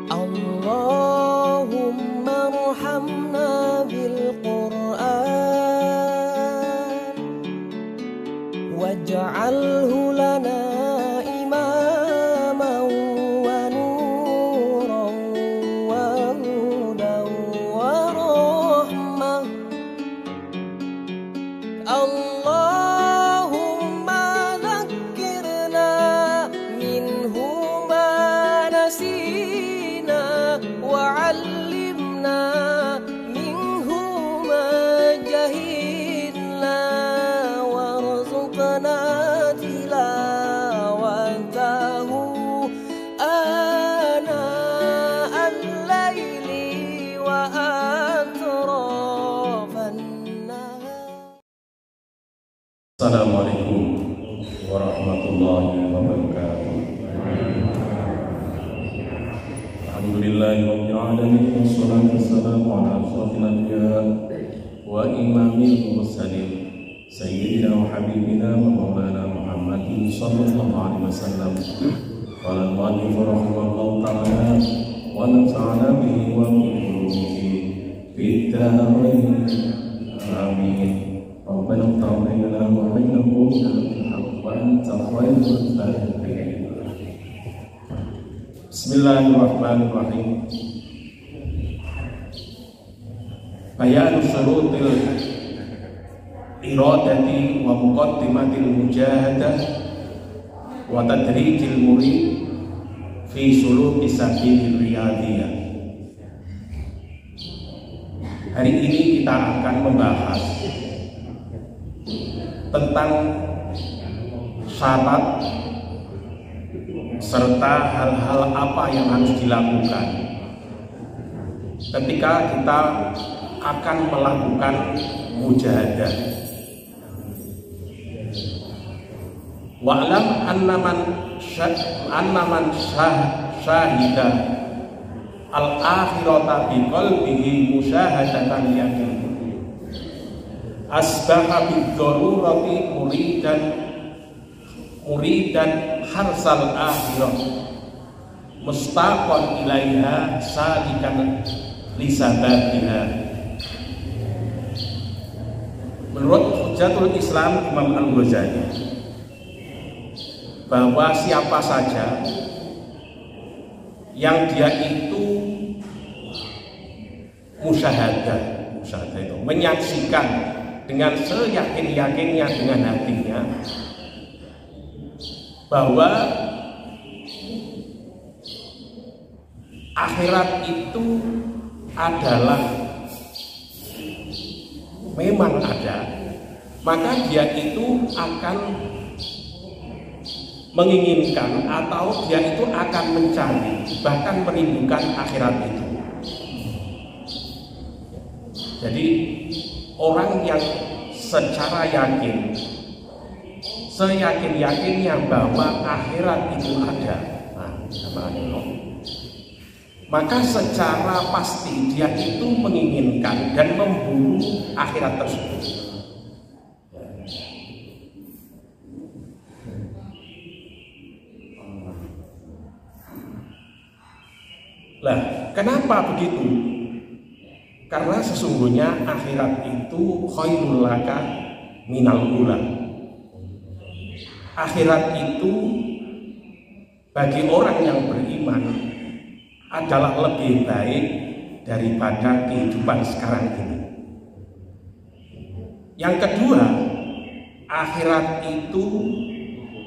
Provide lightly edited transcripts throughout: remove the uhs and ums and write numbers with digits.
Allahumma arhamna bil Qur'an waj'alhu lana imaman wa nuran wa hudan wa rahmah. Allahumma dzakkirna minhu ma nasina wa'allimna minhu ma jahilna warzuqna tilawatahu ana al-laili wa atrafan nahar. Assalamualaikum warahmatullahi wabarakatuh. Alhamdulillahirabbil alamin wassalatu wassalamu ala asyrofil anbiya wa imamil mursalin sayyidina wa habibina wa maulana Muhammadin sallallahu alaihi wasallam. Qala al-mu'allif rahimahullahu ta'ala wa nafa'ana bihi wa bi ulumihi fid dharain. Amin. Rabbana ighfir lana wa bainahum wa anta khairul fatihin. Bismillahirrahmanirrahim. Bayan syurutil iradati wa muqaddimatil mujahadah wa tadrijil murid fi suluki sabilir riyadiyah. Hari ini kita akan membahas tentang syarat serta hal-hal apa yang harus dilakukan ketika kita akan melakukan mujahadah. Wa'lam annaman syahida al-akhirata bi qalbihi musyahadatan yakin asbaha bid-darurati muridan harsal akhirah mustaqon ilaiha salikan lisabatiha. Menurut Hujjatul Islam Imam Al-Ghazali, bahwa siapa saja yang dia itu musyahadah itu menyaksikan dengan seyakin-yakinnya dengan hatinya bahwa akhirat itu adalah memang ada, maka dia itu akan menginginkan atau dia itu akan mencari bahkan merindukan akhirat itu. Jadi orang yang secara yakin, seyakin-yakinnya bahwa akhirat itu ada, maka secara pasti dia itu menginginkan dan memburu akhirat tersebut. Lah, kenapa begitu? Karena sesungguhnya akhirat itu khairul laka minal ula. Akhirat itu bagi orang yang beriman adalah lebih baik daripada kehidupan sekarang ini. Yang kedua, akhirat itu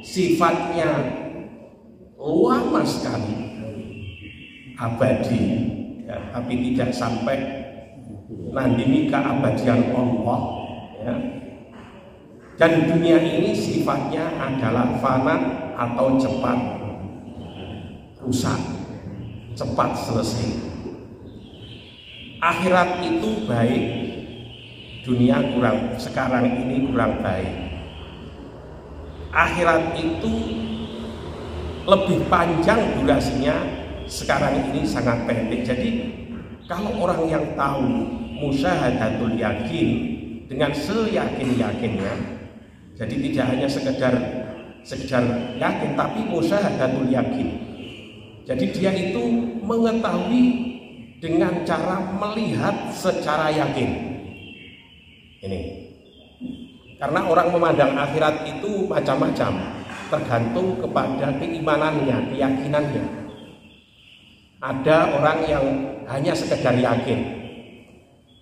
sifatnya lama sekali, abadi, ya, tapi tidak sampai nandini keabadian Allah, ya. Dan dunia ini sifatnya adalah fana atau cepat rusak, cepat selesai. Akhirat itu baik, dunia sekarang ini kurang baik. Akhirat itu lebih panjang durasinya, sekarang ini sangat pendek. Jadi kalau orang yang tahu musyahadatul yakin dengan seyakin-yakinnya, jadi tidak hanya sekedar yakin, tapi musyahadatul yakin, Jadi dia itu mengetahui dengan cara melihat secara yakin. Ini. Karena orang memandang akhirat itu macam-macam, tergantung kepada keimanannya, keyakinannya. Ada orang yang hanya sekedar yakin,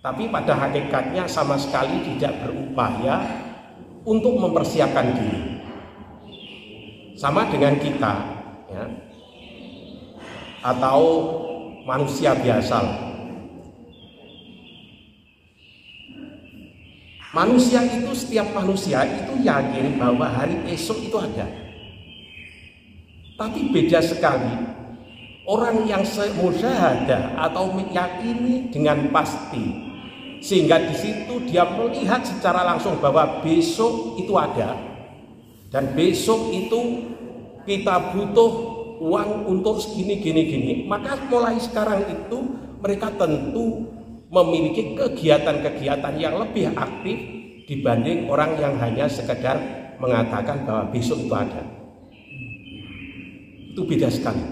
tapi pada hakikatnya sama sekali tidak berupaya untuk mempersiapkan diri. Sama dengan kita, ya, atau manusia biasa. Manusia itu, setiap manusia itu yakin bahwa hari esok itu ada. Tapi beda sekali orang yang musyahadah atau meyakini dengan pasti, sehingga di situ dia melihat secara langsung bahwa besok itu ada, dan besok itu kita butuh uang untuk gini. Maka mulai sekarang itu mereka tentu memiliki kegiatan-kegiatan yang lebih aktif dibanding orang yang hanya sekedar mengatakan bahwa besok itu ada. Itu beda sekali.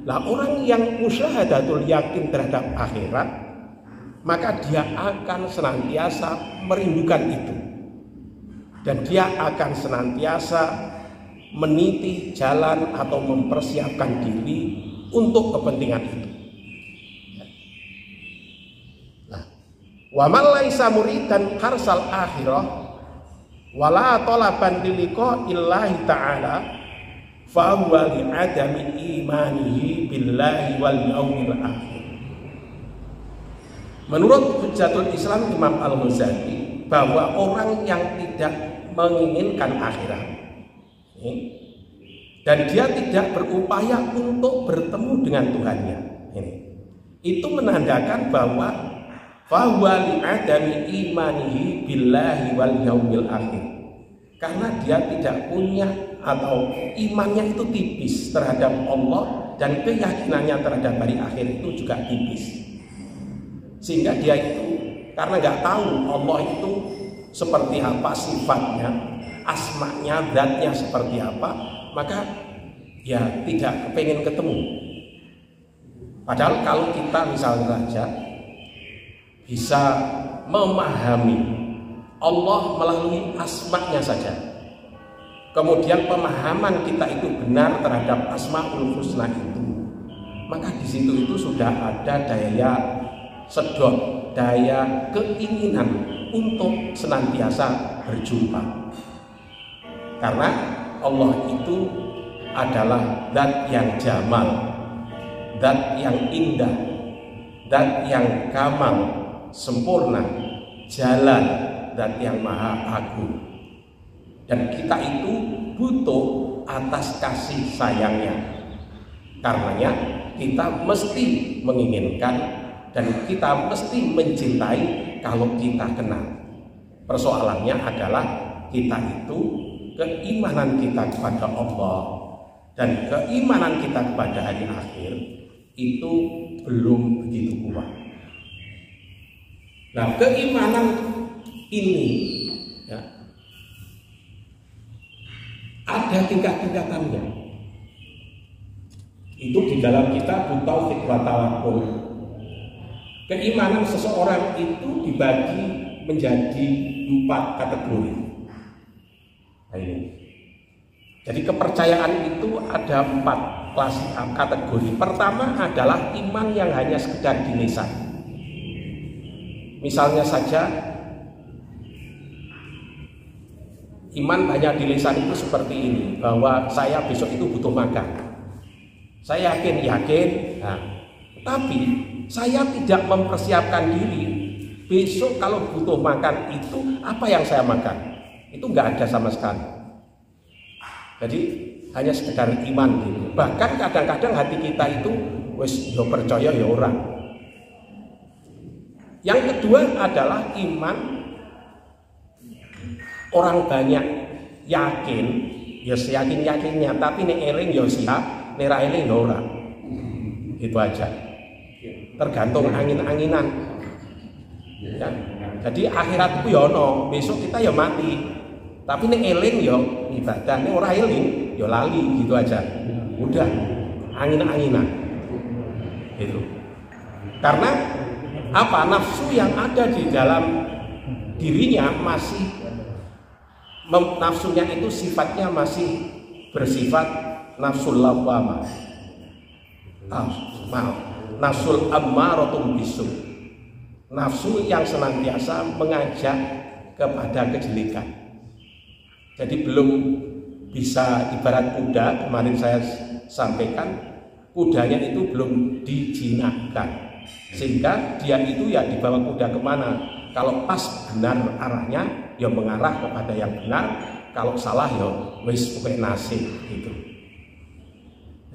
Nah, orang yang musyahadatul yakin terhadap akhirat, maka dia akan senantiasa merindukan itu, dan dia akan senantiasa meniti jalan atau mempersiapkan diri untuk kepentingan itu. Wa man laisa muridan harsal akhirah wala talaban liqa illahi ta'ala fa huwa li adami imanihi billahi wal yaumil akhir. Menurut Hujjatul Islam Imam Al-Ghazali, bahwa orang yang tidak menginginkan akhirat dan dia tidak berupaya untuk bertemu dengan Tuhannya, itu menandakan bahwa fahuwa li'adami imanihi billahi wal yaumil akhir, karena dia tidak punya atau imannya itu tipis terhadap Allah, dan keyakinannya terhadap hari akhir itu juga tipis, sehingga dia itu karena nggak tahu Allah itu seperti apa sifatnya, asmanya, zatnya seperti apa, maka ya tidak pengen ketemu. Padahal kalau kita misalnya saja bisa memahami Allah melalui asma'nya saja, kemudian pemahaman kita itu benar terhadap asma'ul husna itu, maka di situ itu sudah ada daya sedot, daya keinginan untuk senantiasa berjumpa. Karena Allah itu adalah zat yang jamal, zat yang indah, zat yang kamal, sempurna, jalan, dan yang maha agung, dan kita itu butuh atas kasih sayangnya. Karenanya kita mesti menginginkan dan kita mesti mencintai kalau kita kenal. Persoalannya adalah kita itu keimanan kita kepada Allah dan keimanan kita kepada hari akhir itu belum begitu kuat. Nah, keimanan ini ya, ada tingkat-tingkatannya. Itu di dalam kitab Tauhid wa Tawakkul. Keimanan seseorang itu dibagi menjadi 4 kategori. Nah, ini. Jadi kepercayaan itu ada 4 kelas kategori. Pertama adalah iman yang hanya sekedar di lisan. Misalnya saja iman hanya di lisan itu seperti ini, bahwa saya besok itu butuh makan. Saya yakin, nah, tapi saya tidak mempersiapkan diri besok kalau butuh makan itu apa yang saya makan. Itu nggak ada sama sekali. Jadi hanya sekedar iman gitu. Bahkan kadang-kadang hati kita itu wis yo percaya ya orang. Yang kedua adalah iman orang banyak yakin, ya yakin-yakinnya, tapi nek eling ya siap, nek ra eling ya ora. Itu aja. Tergantung angin-anginan. Ya. Jadi akhirat itu ya ono, besok kita ya mati. Tapi nek eling ya ibadah, nek ora eling ya lali, gitu aja. Udah. angin-anginan. Itu. Karena apa? Nafsu yang ada di dalam dirinya masih nafsunya itu sifatnya masih bersifat nafsul lawwamah. Nafsul ammaratun bisu. Nafsu yang senantiasa mengajak kepada kejelekan. Jadi belum bisa ibarat kuda, kemarin saya sampaikan, kudanya itu belum dijinakkan, sehingga dia itu ya dibawa kuda kemana. Kalau pas benar arahnya ya mengarah kepada yang benar, kalau salah ya wis pokoknya nasib gitu.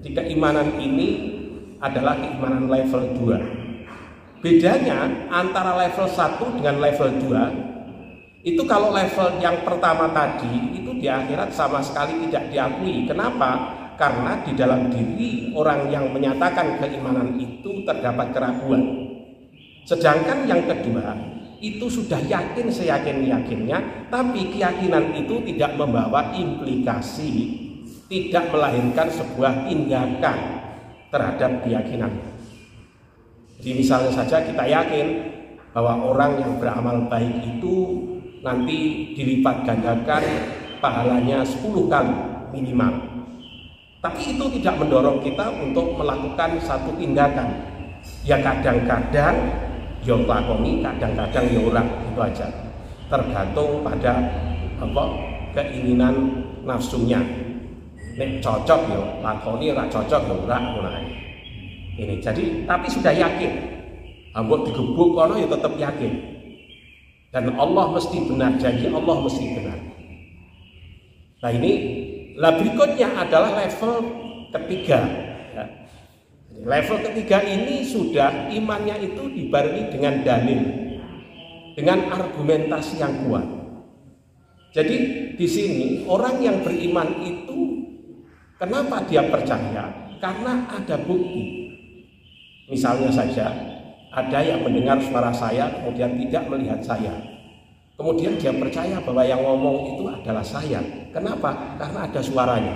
Jadi keimanan ini adalah keimanan level 2. Bedanya antara level 1 dengan level 2 itu, kalau level yang pertama tadi itu di akhirat sama sekali tidak diakui. Kenapa? Karena di dalam diri orang yang menyatakan keimanan itu terdapat keraguan. Sedangkan yang kedua itu sudah yakin seyakin-yakinnya, tapi keyakinan itu tidak membawa implikasi, tidak melahirkan sebuah tindakan terhadap keyakinan. Jadi misalnya saja kita yakin bahwa orang yang beramal baik itu nanti dilipat gandakan pahalanya 10 kali minimal. Tapi itu tidak mendorong kita untuk melakukan satu tindakan. Ya kadang-kadang ya lakoni, kadang-kadang ya orang, itu aja. Tergantung pada keinginan nafsunya. Nek cocok ya lakoni, ora cocok ya ora mulai. Ini jadi tapi sudah yakin. Ambok digebuk kono ya tetap yakin. Dan Allah mesti benar, janji Allah mesti benar. Nah ini berikutnya adalah level ketiga. Ya. Level ketiga ini sudah imannya itu dibarengi dengan dalil, dengan argumentasi yang kuat. Jadi di sini orang yang beriman itu kenapa dia percaya? Karena ada bukti. Misalnya saja ada yang mendengar suara saya kemudian tidak melihat saya. Kemudian dia percaya bahwa yang ngomong itu adalah saya. Kenapa? Karena ada suaranya.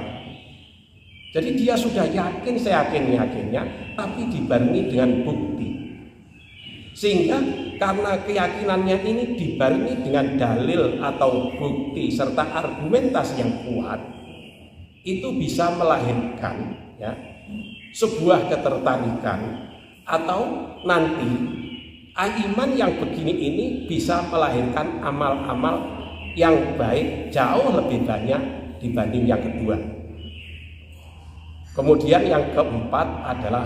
Jadi dia sudah yakin seyakin-yakinnya, tapi dibarengi dengan bukti. Sehingga karena keyakinannya ini dibarengi dengan dalil atau bukti serta argumentasi yang kuat, itu bisa melahirkan ya, sebuah ketertarikan, atau nanti iman yang begini ini bisa melahirkan amal-amal yang baik jauh lebih banyak dibanding yang kedua. Kemudian yang keempat adalah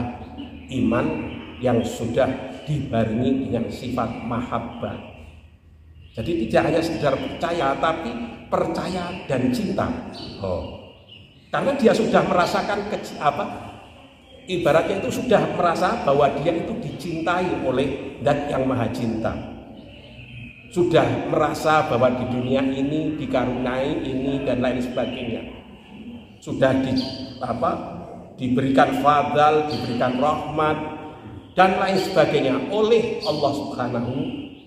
iman yang sudah dibarengi dengan sifat mahabbah. Jadi tidak hanya sekedar percaya, tapi percaya dan cinta. Karena dia sudah merasakan ibaratnya itu sudah merasa bahwa dia itu dicintai oleh Zat yang Maha Cinta. Sudah merasa bahwa di dunia ini dikaruniai ini dan lain sebagainya. Sudah diberikan fadl, diberikan rahmat dan lain sebagainya oleh Allah Subhanahu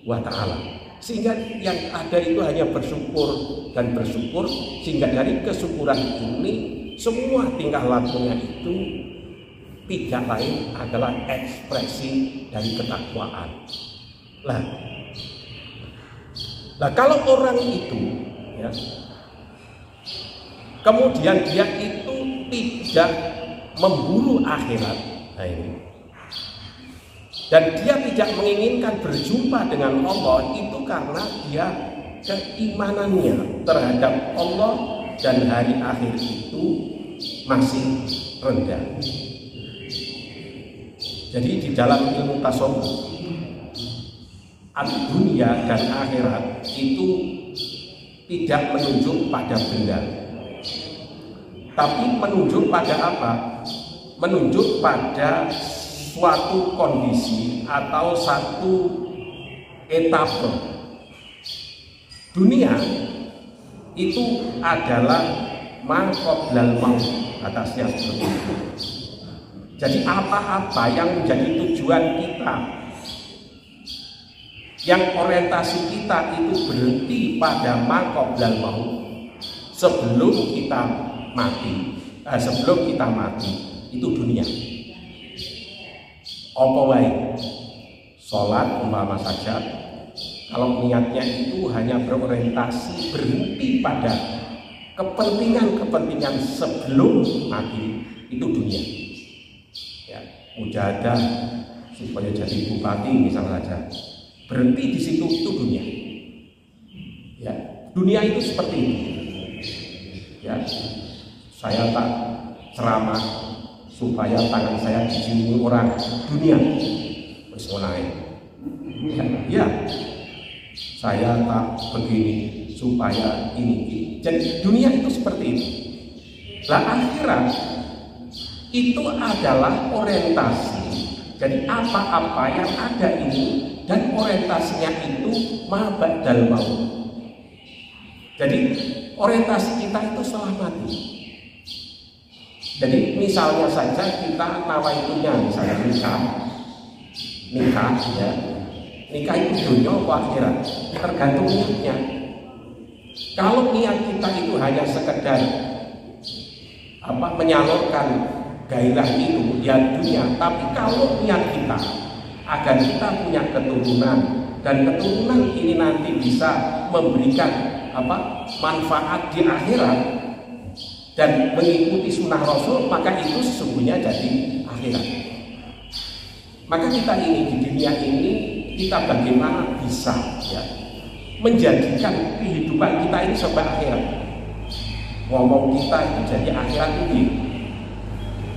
wa Ta'ala. Sehingga yang ada itu hanya bersyukur dan bersyukur, sehingga dari kesyukuran ini semua tingkah lakunya itu tidak lain adalah ekspresi dari ketakwaan. Nah kalau orang itu ya, kemudian dia itu tidak memburu akhirat, nah ini, dan dia tidak menginginkan berjumpa dengan Allah, itu karena dia keimanannya terhadap Allah dan hari akhir itu masih rendah. Jadi di dalam ilmu tasawuf, dunia dan akhirat itu tidak menunjuk pada benda, tapi menunjuk pada apa? Menunjuk pada suatu kondisi atau satu etape. Dunia itu adalah ma qoblal maut, atasnya seperti itu. Jadi apa-apa yang menjadi tujuan kita, yang orientasi kita itu berhenti pada ma qoblal maut, sebelum kita mati, itu dunia. Apa wae? Sholat umpama saja, kalau niatnya itu hanya berorientasi berhenti pada kepentingan sebelum mati, itu dunia. Ya, mujahadah supaya jadi bupati misalnya saja, berhenti di situ, itu dunia. Ya, dunia itu seperti itu. Ya, saya tak ceramah supaya tangan saya diciumi orang, dunia. Mulai. Ya, saya tak begini supaya ini. Jadi dunia itu seperti itu. Lah akhirat itu adalah orientasi. Jadi apa-apa yang ada ini dan orientasinya itu ma ba'dal maut. Jadi orientasi kita itu setelah mati. Jadi misalnya saja kita nawaitunya misalnya nikah ya, nikah itu dunia apa akhirat, tergantung niatnya. Kalau niat kita itu hanya sekedar menyalurkan gairah itu ya dunia, tapi kalau niat kita agar kita punya keturunan dan keturunan ini nanti bisa memberikan manfaat di akhirat dan mengikuti sunnah Rasul, maka itu sesungguhnya jadi akhirat. Maka kita ini di dunia ini kita bagaimana bisa ya menjadikan kehidupan kita ini sampai akhirat. Ngomong kita itu jadi akhirat ini.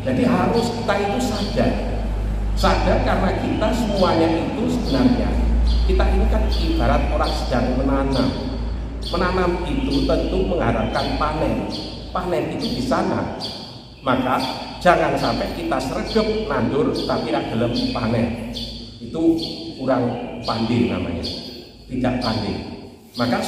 Jadi harus kita itu sadar karena kita semuanya itu sebenarnya kita ini kan ibarat orang sedang menanam itu tentu mengharapkan panen itu di sana. Maka jangan sampai kita sregep nandur tapi tidak gelem panen. Itu kurang pandai namanya, tidak pandai. Maka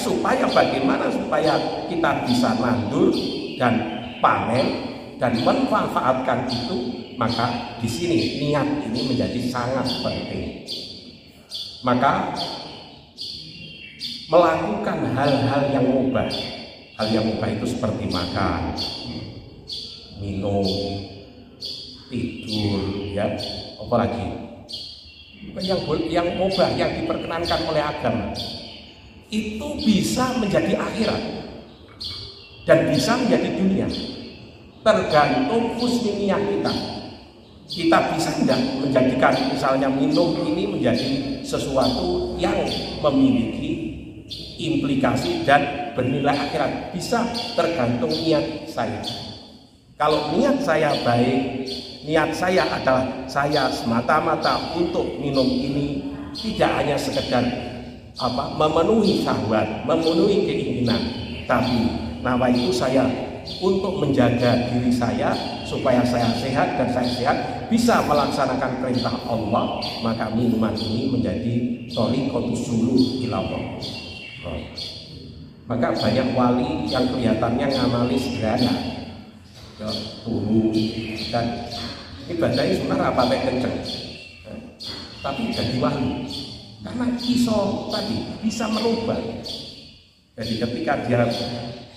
bagaimana supaya kita bisa nandur dan panen dan memanfaatkan itu, maka di sini niat ini menjadi sangat penting. Maka melakukan hal-hal yang mubah. Hal yang mubah itu seperti makan, minum, tidur, ya, apalagi yang mubah yang diperkenankan oleh agama itu bisa menjadi akhirat dan bisa menjadi dunia, tergantung husniyah kita. Kita bisa tidak menjadikan misalnya minum ini menjadi sesuatu yang memiliki implikasi dan bernilai akhirat, bisa tergantung niat saya. Kalau niat saya baik, niat saya adalah saya semata-mata untuk minum ini tidak hanya sekedar memenuhi syahwat, memenuhi keinginan, tapi nawaitu saya untuk menjaga diri saya supaya saya sehat dan saya sehat bisa melaksanakan perintah Allah, maka minuman ini menjadi thariqatus suluk ila Allah. Maka banyak wali yang kelihatannya ngamali sederhana, turu dan ibadahnya sebenarnya apa kenceng, tapi jadi wali karena iso tadi bisa merubah. Jadi ketika dia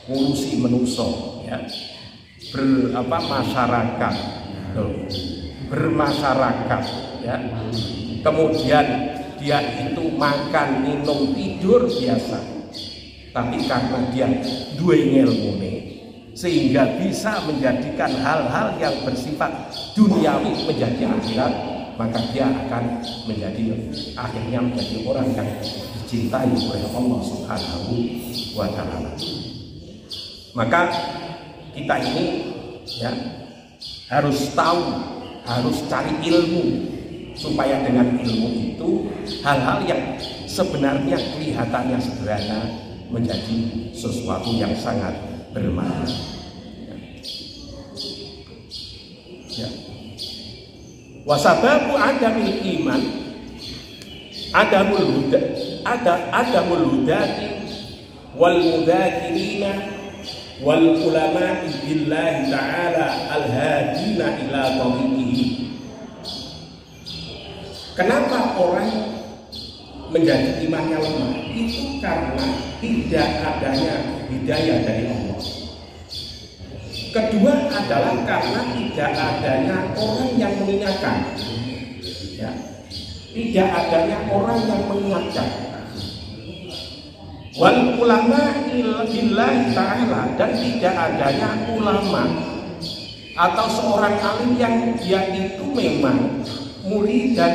ngurusi manusia, ya, bermasyarakat, ya, kemudian dia itu makan, minum, tidur biasa, tapi karena dia duwe ilmune sehingga bisa menjadikan hal-hal yang bersifat duniawi menjadi akhirat, maka dia akan akhirnya menjadi orang yang dicintai oleh Allah Subhanahu wa Ta'ala. Maka kita ini ya harus tahu, harus cari ilmu supaya dengan ilmu itu hal-hal yang sebenarnya kelihatannya sederhana menjadi sesuatu yang sangat bermakna. Ya. Wasababu adamil iman, adamul hudati wal mudakirina wal ulama'i billahi ta'ala al-hadina ila tariqihi. Kenapa orang menjadi imannya lemah? Itu karena tidak adanya hidayah dari Allah. Kedua adalah karena tidak adanya orang yang mengingatkan. Ya. Tidak adanya orang yang mengingatkan. Wal ulama billahi ta'ala, dan tidak adanya ulama atau seorang alim yang dia itu memang murid dan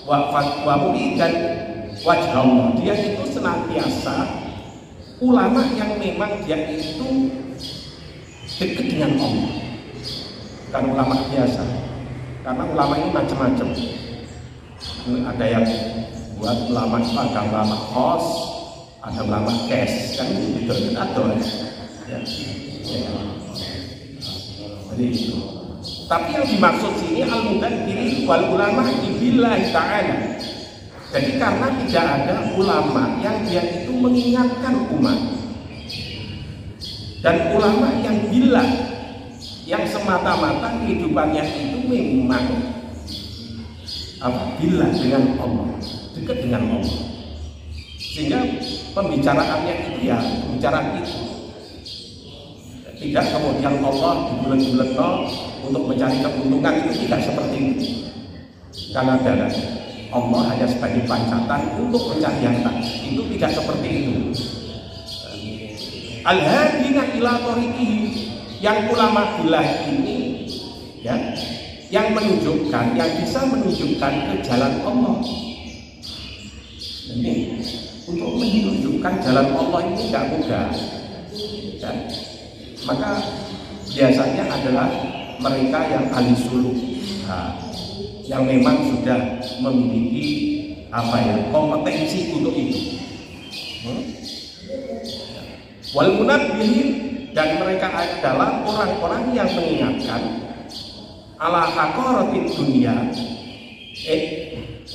murid dan wajah Allah. Dia itu senantiasa ulama yang memang dia itu dekat dengan Allah. Bukan ulama biasa, karena ulama ini macam-macam. Ada yang buat ulama itu, ada ulama khos, ada ulama kes, kan gitu, ada ya. Jadi itu. Tapi yang dimaksud sini al-mudaththiri wal ulama billahi ta'ala. Jadi karena tidak ada ulama yang dia itu mengingatkan umat, dan ulama yang bila, yang semata-mata kehidupannya itu memang bila dengan Allah, dekat dengan Allah, sehingga pembicaraannya itu ya pembicaraan itu. Tidak kemudian Allah dibulet-bulet untuk mencari keuntungan, itu tidak seperti itu. Karena adalah Allah hanya sebagai pancatan untuk mencari yang tak. Itu tidak seperti itu. Al-hadina ila thoriqihi, yang ulama billah ini ya, yang menunjukkan, yang bisa menunjukkan ke jalan Allah. Ini untuk menunjukkan jalan Allah ini tidak mudah. Ya. Maka biasanya adalah mereka yang ahli suluk, yang memang sudah memiliki kompetensi untuk itu. Wal munabbihin, dan mereka adalah orang-orang yang mengingatkan ala haqaratid dunia.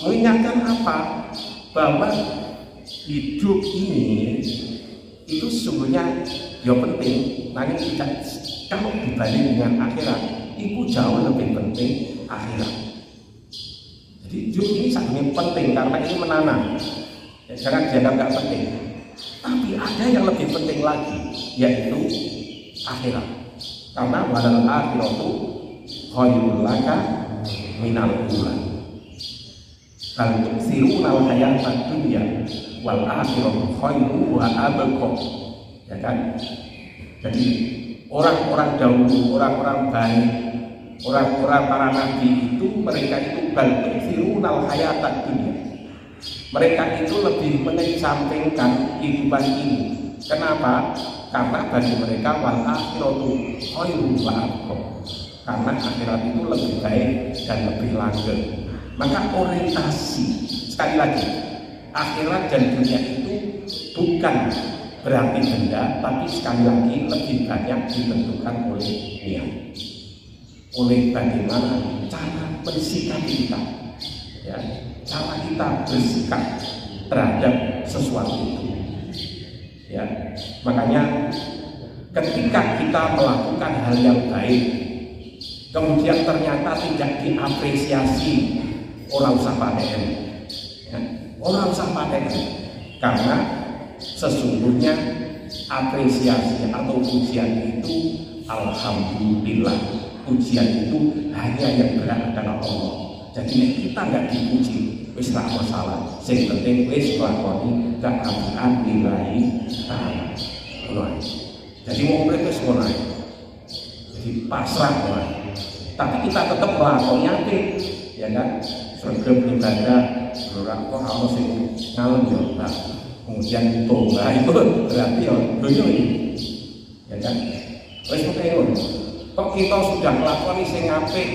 Mengingatkan apa? Bahwa hidup ini itu sesungguhnya ya penting, namun tidak, kalau dibanding dengan akhirat itu jauh lebih penting akhirat. Jadi hidup ini sangat penting karena ini menanam, ya, jangan dianggap nggak penting. Tapi ada yang lebih penting lagi, yaitu akhirat. Karena walal akhiratu khairul laka minal ula. Bal tu'thiruna al-hayatad dunya wal akhiratu khairu wa abqa. Ya kan? Jadi orang-orang dahulu, orang-orang baik, orang-orang para nabi itu, mereka itu bal tu'thiruna al-hayatad dunya. Mereka itu lebih mengesampingkan kehidupan ini. Kenapa? Karena bagi mereka wal akhiratu khairu wa abqa. Karena akhirat itu lebih baik dan lebih langgeng. Maka orientasi, sekali lagi, akhirat dan dunia itu bukan berarti benda, tapi sekali lagi lebih banyak ditentukan oleh niat, oleh bagaimana cara bersikapi kita, ya, cara kita bersikap terhadap sesuatu itu, ya. Makanya ketika kita melakukan hal yang baik, kemudian ternyata tidak diapresiasi, orang usah paten, ya. Orang usah paten, karena sesungguhnya apresiasi atau pujian itu alhamdulillah, pujian itu hanya yang berat adalah Allah. Jadi kita nggak dipuji, wis tak masalah. Sing penting wis lakoni keagungan lillahi ta'ala. Jadi mau mereka semua naik, jadi pasrah mulai. Tapi kita tetap melakukannya, ya kan? Surga beribadah, orang kok harus itu ngalem ya, kemudian toba itu berarti ya dunia ini, ya kan? Wes mungkin kok kita sudah melakukan sing apik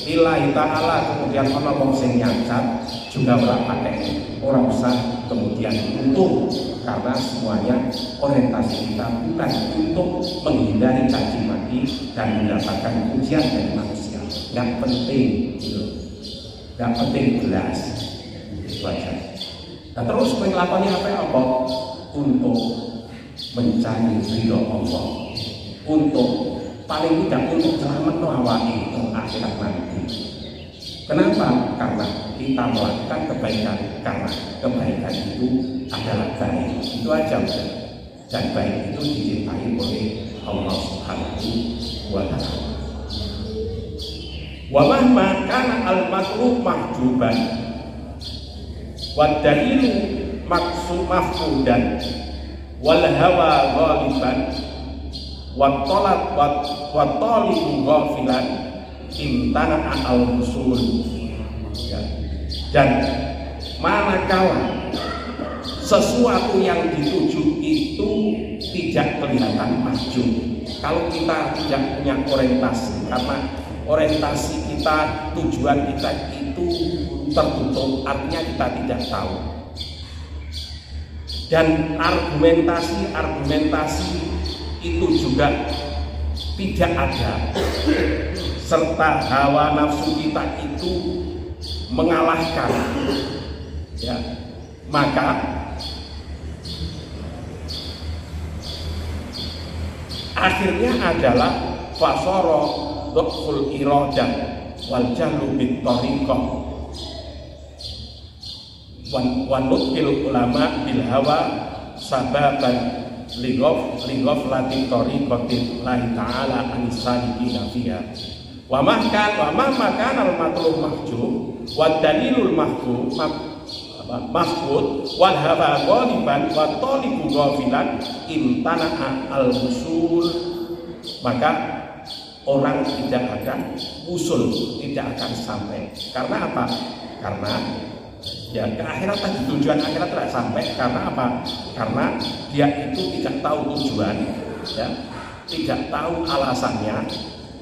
lillahi ta'ala, kemudian ana wong sing nyacat juga ora pakai, orang usah kemudian untung, karena semuanya orientasi kita bukan untuk menghindari caci maki dan mendapatkan pujian dari manusia. Yang penting itu, yang penting belas itu aja. Nah, terus melakukannya apa? Untuk mencari ridho Allah, untuk paling tidak untuk selamat awake itu akhirat nanti. Kenapa? Karena kita melakukan kebaikan, karena kebaikan itu adalah baik. Itu aja udah. dan baik itu dicintai oleh Allah Subhanahu wa Ta'ala. Wa mahma kana al-matlub mahjuban wa dalilu maksud mafqudan wal hawa ghaliban wa talab wa talibu ghafilan imtana al-usul. Ya. Dan manakala sesuatu yang dituju itu tidak kelihatan maju, kalau kita tidak punya orientasi, karena orientasi kita, tujuan kita itu tertutup, artinya kita tidak tahu. Dan argumentasi itu juga tidak ada, serta hawa nafsu kita itu mengalahkan, ya, maka akhirnya adalah fasoro dhaful iradah wal jahlu bit tariqah wa nutil ulama bil hawa sababan lighaflati tariqatin lahi ta'ala anisalikin fiha wa makan al matlub mahjub wa dalilul mahjub mahfud wal hawa ghaliban wa talibu ghafilan imtana'a al usul, maka orang tidak akan usul, tidak akan sampai. Karena apa? Karena ya ke akhirat tadi, tujuan akhirat tidak sampai. Karena apa? Karena dia itu tidak tahu tujuan, ya, tidak tahu alasannya,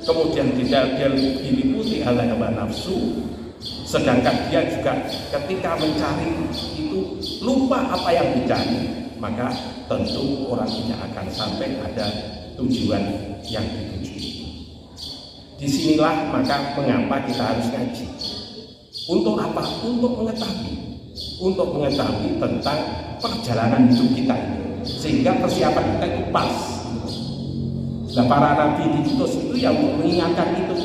kemudian dia diliputi oleh hawa nafsu. Sedangkan dia juga ketika mencari itu lupa apa yang dicari, maka tentu orang tidak akan sampai pada tujuan yang dituju. Disinilah maka mengapa kita harus ngaji. Untuk apa? Untuk mengetahui tentang perjalanan hidup kita ini, sehingga persiapan kita itu pas. Nah, para nabi diutus itu yang mengingatkan itu.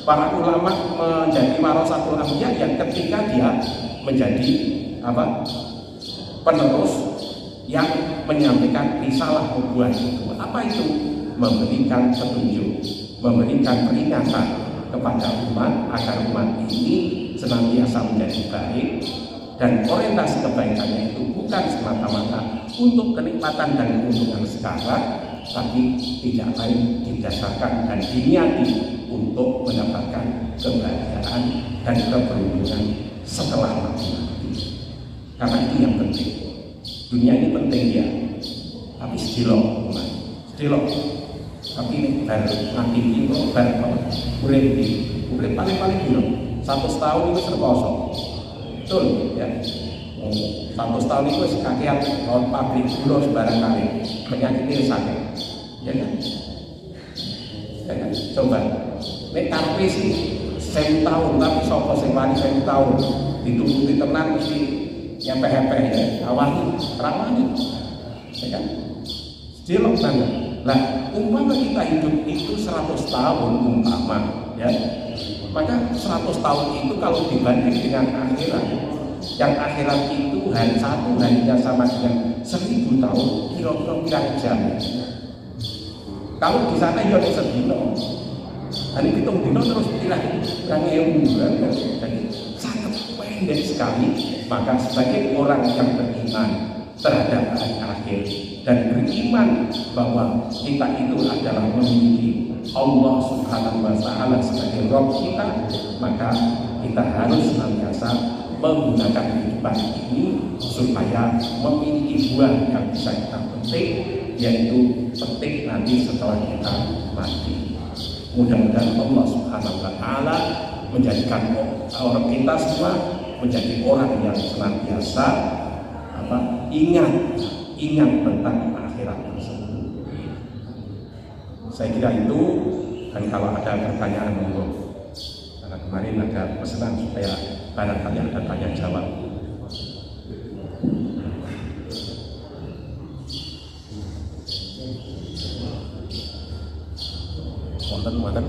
Para ulama menjadi warasatul anbiya yang ketika dia menjadi penerus yang menyampaikan risalah nubuwah itu. Apa itu? Memberikan petunjuk, memberikan peringatan kepada umat agar umat ini senantiasa menjadi baik, dan orientasi kebaikannya itu bukan semata-mata untuk kenikmatan dan keuntungan sekarang, tapi tidak lain didasarkan dan diniati untuk mendapatkan kebahagiaan dan keberuntungan setelah mati. Karena itu yang penting. Dunia ini penting ya, tapi sedilok. Tapi ini baru mati ini baru urip paling dulu 100 tahun itu serkosong. Betul ya. 100 tahun itu sekakian tahun pabrik gula sembarang kali, penyakit sakit, ya kan? Ya kan? Coba, nek karepe sih 1000 tahun, tapi sapa sing wani 1000 tahun dituruti tenan mesti nyampe-nyampe ya, awani, ramani, ya kan? Dilok banget. Nah, umpama kita hidup itu 100 tahun umpama, ya, maka 100 tahun itu kalau dibanding dengan akhirat, yang akhirat itu satu harinya sama dengan 1000 tahun, kira-kira pirang jam. Kalau di sana ya sedino, hari hitung dino terus pirang bulan, jadi sangat pendek sekali. Maka sebagai orang yang beriman terhadap hari akhir dan beriman bahwa kita itu adalah memiliki Allah Subhanahu wa Ta'ala sebagai Rabb kita, maka kita harus senantiasa menggunakan kehidupan ini supaya memiliki buah yang bisa kita petik, yaitu petik nanti setelah kita mati. Mudah-mudahan Allah Subhanahu wa Ta'ala menjadikan orang kita semua menjadi orang yang senantiasa ingat tentang akhirat tersebut. Saya kira itu, dan kalau ada pertanyaan monggo. Karena kemarin ada pesanan supaya barangkali ada tanya jawab. Wonten.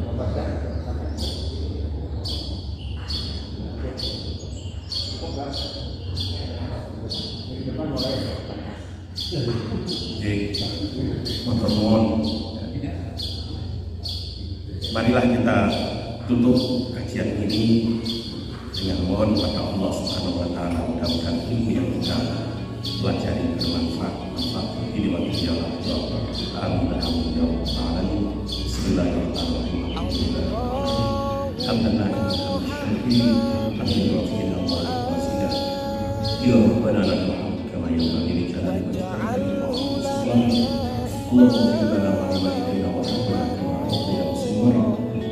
Jadi mohon. Marilah kita tutup kajian ini dengan mohon kepada Allah Subhanahu wa taala, mudah-mudahan ilmu yang kita pelajari bermanfaat bagi diri kita. Amin amin ya rabbal alamin. Bismillahirrahmanirrahim. Alhamdulillah. Ya Rabbana lakal hamd kama yanbaghi li jalali wajhika Allahumma ighfir lana wa li walidayna wa ikhwanina wa ahbabina muslimin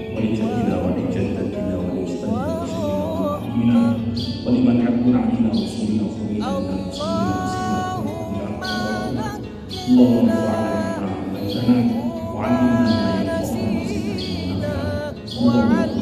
wa li jaddina wa li jaddatina wa li ustadina wa shaykhina wa mu'minina wa liman haqqana 'alaina wa rasulina wa qulina minal muslimina wa muslimat Allahumma fa'alna ma 'allamtana wa 'allimna ma yanfa'una wa zidna ilma Allahumma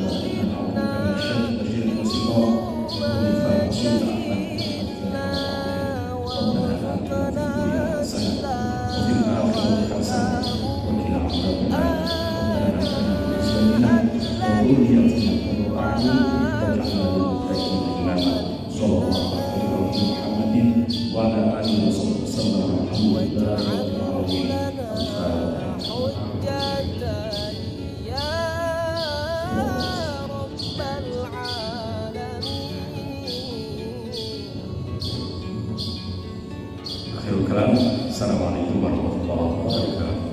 Assalamualaikum warahmatullahi wabarakatuh.